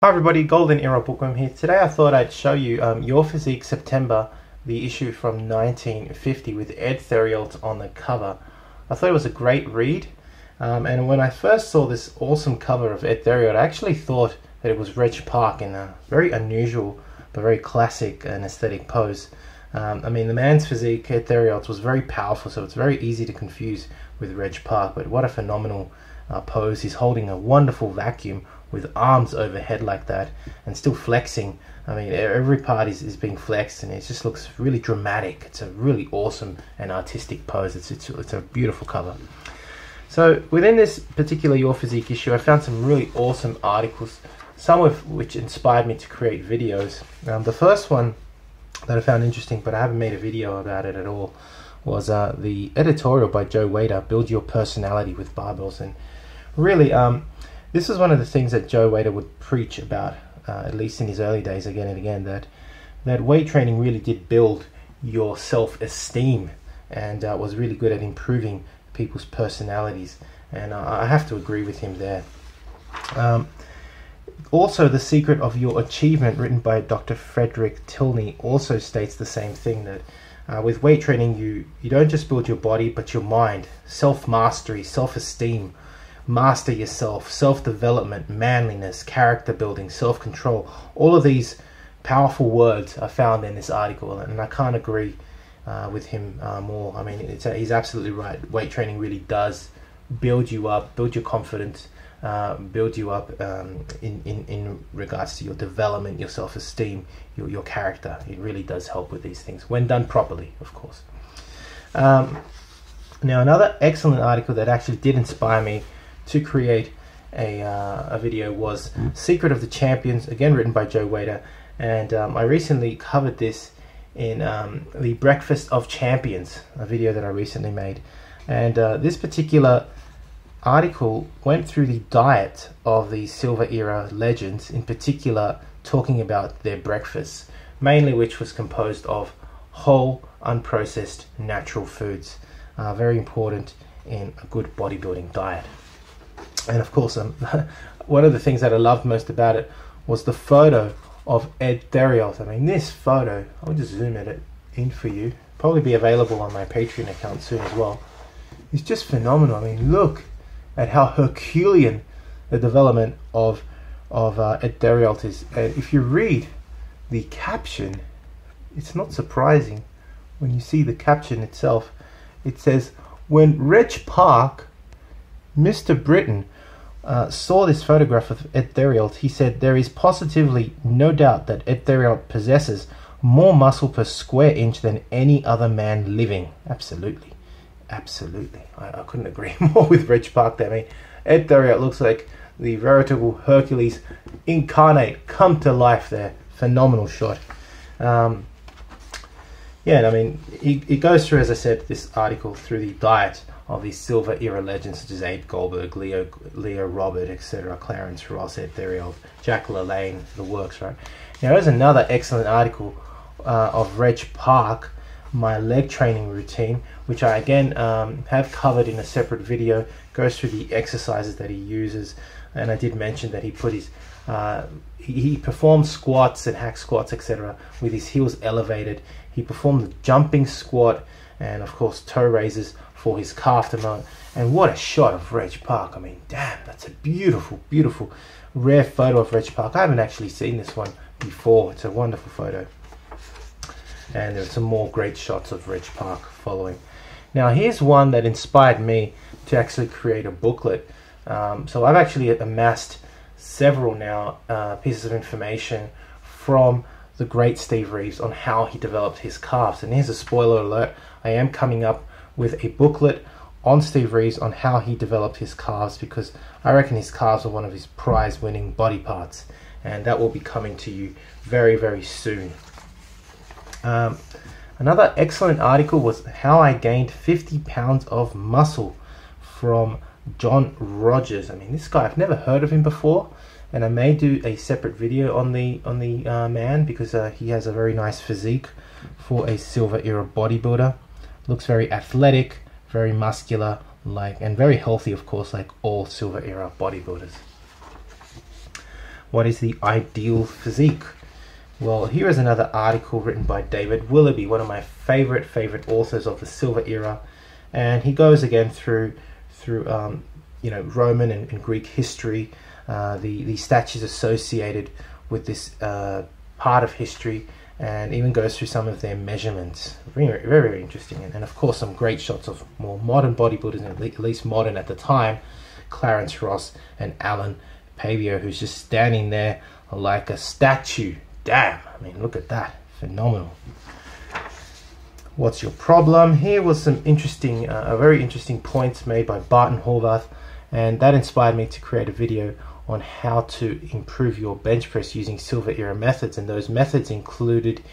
Hi everybody, Golden Era Bookworm here. Today I thought I'd show you Your Physique September, the issue from 1950 with Ed Theriault on the cover. I thought it was a great read, and when I first saw this awesome cover of Ed Theriault, I actually thought that it was Reg Park in a very unusual but very classic and aesthetic pose. I mean, the man's physique, Ed Theriault, was very powerful, so it's very easy to confuse with Reg Park, but what a phenomenal pose. He's holding a wonderful vacuum with arms overhead like that and still flexing. I mean, every part is being flexed, and it just looks really dramatic. It's a really awesome and artistic pose. It's a beautiful cover. So within this particular Your Physique issue, I found some really awesome articles, some of which inspired me to create videos. The first one that I found interesting, but I haven't made a video about it at all, was the editorial by Joe Wader, Build Your Personality with Barbells. And really, this is one of the things that Joe Wader would preach about, at least in his early days, again and again, that weight training really did build your self-esteem and was really good at improving people's personalities. And I have to agree with him there. Also, The Secret of Your Achievement, written by Dr. Frederick Tilney, also states the same thing, that with weight training you don't just build your body but your mind, self-mastery, self-esteem, master yourself, self-development, manliness, character building, self-control. All of these powerful words are found in this article, and I can't agree with him more. I mean, he's absolutely right. Weight training really does build you up, build your confidence, build you up in regards to your development, your self-esteem, your character. It really does help with these things when done properly, of course. Now, another excellent article that actually did inspire me to create a video was Secret of the Champions, again written by Joe Wader, and I recently covered this in the Breakfast of Champions, a video that I recently made. And this particular article went through the diet of the Silver Era legends, in particular talking about their breakfasts, mainly which was composed of whole, unprocessed, natural foods, very important in a good bodybuilding diet. And of course, one of the things that I loved most about it was the photo of Ed Theriault. I mean, this photo, I'll just zoom it in for you, probably be available on my Patreon account soon as well. It's just phenomenal. I mean, look at how Herculean the development of Ed Theriault is. And if you read the caption, it's not surprising when you see the caption itself. It says, when Reg Park, Mr. Britain, saw this photograph of Ed Theriault, he said, there is positively no doubt that Ed Theriault possesses more muscle per square inch than any other man living. Absolutely. Absolutely. I couldn't agree more with Reg Park there. I mean, Ed Theriault looks like the veritable Hercules incarnate, come to life there. Phenomenal shot. Yeah, and I mean, it goes through, as I said, this article through the diet of these Silver Era legends such as Abe Goldberg, Leo Robert, etc., Clarence Ross, Ed Theriault, Jack LaLanne, the works, right? Now, there's another excellent article of Reg Park, my leg training routine, which I again have covered in a separate video. Goes through the exercises that he uses, and I did mention that he put his he performed squats and hack squats, etc., with his heels elevated. He performed the jumping squat and of course toe raises for his calf to. And what a shot of Reg Park. I mean, damn, that's a beautiful, beautiful, rare photo of Reg Park. I haven't actually seen this one before. It's a wonderful photo. And there's some more great shots of Reg Park following. Now, here's one that inspired me to actually create a booklet. So I've actually amassed several now pieces of information from the great Steve Reeves on how he developed his calves. And here's a spoiler alert. I am coming up with a booklet on Steve Reeves on how he developed his calves, because I reckon his calves are one of his prize-winning body parts. And that will be coming to you very, very soon. Another excellent article was How I Gained 50 Pounds of Muscle from John Rogers. I mean, this guy, I've never heard of him before, and I may do a separate video on the man, because he has a very nice physique for a Silver Era bodybuilder. Looks very athletic, very muscular, and very healthy, of course, like all Silver Era bodybuilders. What is the ideal physique? Well, here is another article written by David Willoughby, one of my favorite authors of the Silver Era, and he goes again through Roman and Greek history, the statues associated with this part of history, and even goes through some of their measurements. Very interesting, and of course some great shots of more modern bodybuilders, at least modern at the time, Clarence Ross and Alan Pavio, who's just standing there like a statue. Damn, I mean, look at that, phenomenal. What's your problem? Here was some interesting, very interesting points made by Barton Horvath, and that inspired me to create a video on how to improve your bench press using Silver Era methods. And those methods included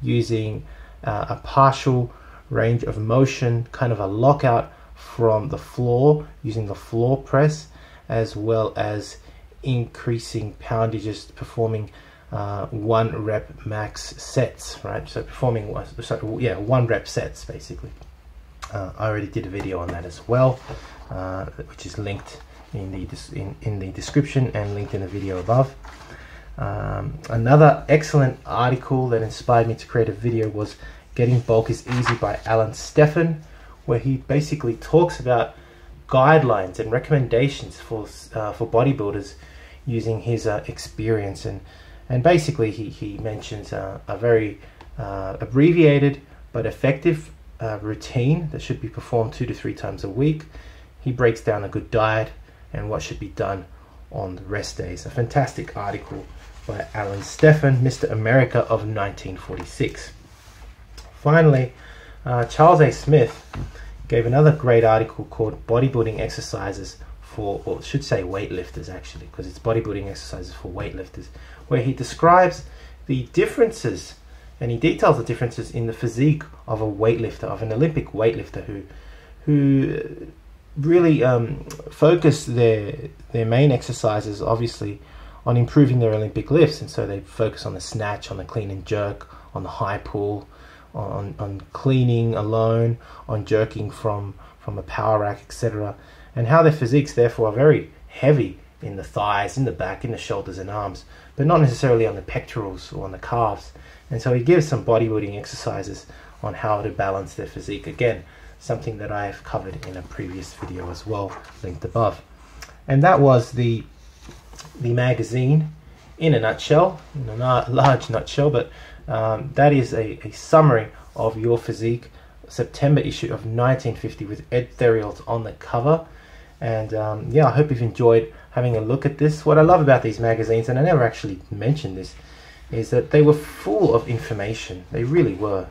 using a partial range of motion, kind of a lockout from the floor, using the floor press, as well as increasing poundages, performing 1 rep max sets, right? So performing 1 rep sets basically. I already did a video on that as well, which is linked in the description and linked in the video above. Another excellent article that inspired me to create a video was Getting Bulk is Easy by Alan Steffen, where he basically talks about guidelines and recommendations for bodybuilders using his experience, and basically he mentions a very abbreviated but effective routine that should be performed 2 to 3 times a week. He breaks down a good diet and what should be done on the rest days. A fantastic article by Alan Steffen, Mr. America of 1946. Finally, Charles A. Smith gave another great article called Bodybuilding Exercises for, or should say weightlifters actually, because it's bodybuilding exercises for weightlifters, where he describes the differences and he details the differences in the physique of a weightlifter, of an Olympic weightlifter who really focus their main exercises obviously on improving their Olympic lifts, and so they focus on the snatch, on the clean and jerk, on the high pull, on cleaning alone, on jerking from a power rack, etc., and how their physiques therefore are very heavy in the thighs, in the back, in the shoulders and arms, but not necessarily on the pectorals or on the calves. And so he gives some bodybuilding exercises on how to balance their physique. Again, something that I have covered in a previous video as well, linked above. And that was the magazine in a nutshell, in a large nutshell, but that is a summary of Your Physique, September issue of 1950, with Ed Theriault on the cover. And yeah, I hope you've enjoyed having a look at this. What I love about these magazines, and I never actually mentioned this, is that they were full of information. They really were.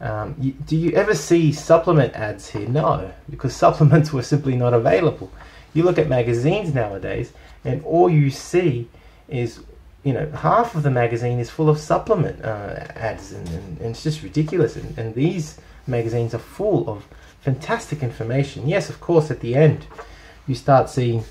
Do you ever see supplement ads here? No, because supplements were simply not available. You look at magazines nowadays and all you see is, half of the magazine is full of supplement ads, and it's just ridiculous. And these magazines are full of fantastic information. Yes, of course, at the end you start seeing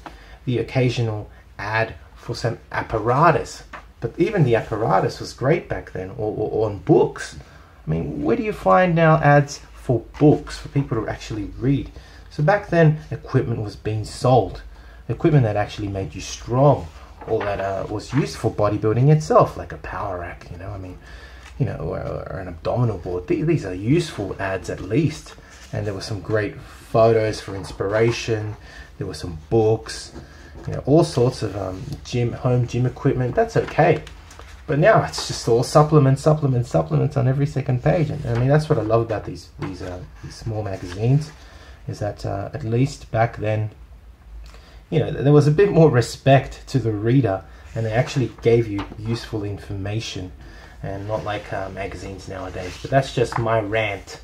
the occasional ad for some apparatus, but even the apparatus was great back then, or on books. I mean, where do you find now ads for books for people to actually read? So back then, equipment was being sold, equipment that actually made you strong, or that was used for bodybuilding itself, like a power rack, or an abdominal board. These are useful ads at least. And there were some great photos for inspiration. There were some books, all sorts of home gym equipment. That's okay. But now it's just all supplements on every second page. And I mean, that's what I love about these small magazines, is that at least back then, there was a bit more respect to the reader, and they actually gave you useful information, and not like magazines nowadays. But that's just my rant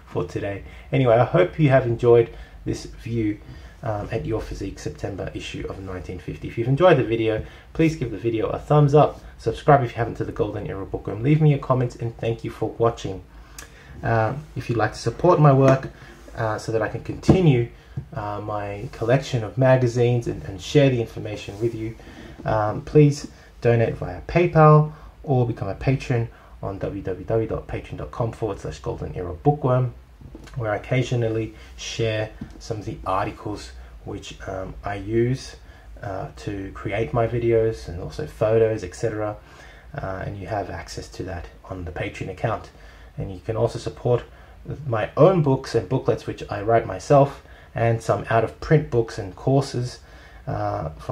for today. Anyway, I hope you have enjoyed this view at Your Physique September issue of 1950. If you've enjoyed the video, please give the video a thumbs up. Subscribe if you haven't to the Golden Era Bookworm. Leave me your comments, and thank you for watching. If you'd like to support my work so that I can continue my collection of magazines and share the information with you, please donate via PayPal or become a patron on www.patreon.com/Golden Era Bookworm, where I occasionally share some of the articles which I use to create my videos and also photos, etc. And you have access to that on the Patreon account. And you can also support my own books and booklets, which I write myself, and some out-of-print books and courses of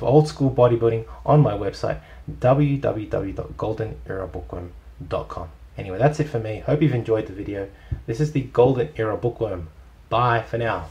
old school bodybuilding on my website, www.goldenerabookworm.com. Anyway, that's it for me. Hope you've enjoyed the video. This is the Golden Era Bookworm. Bye for now.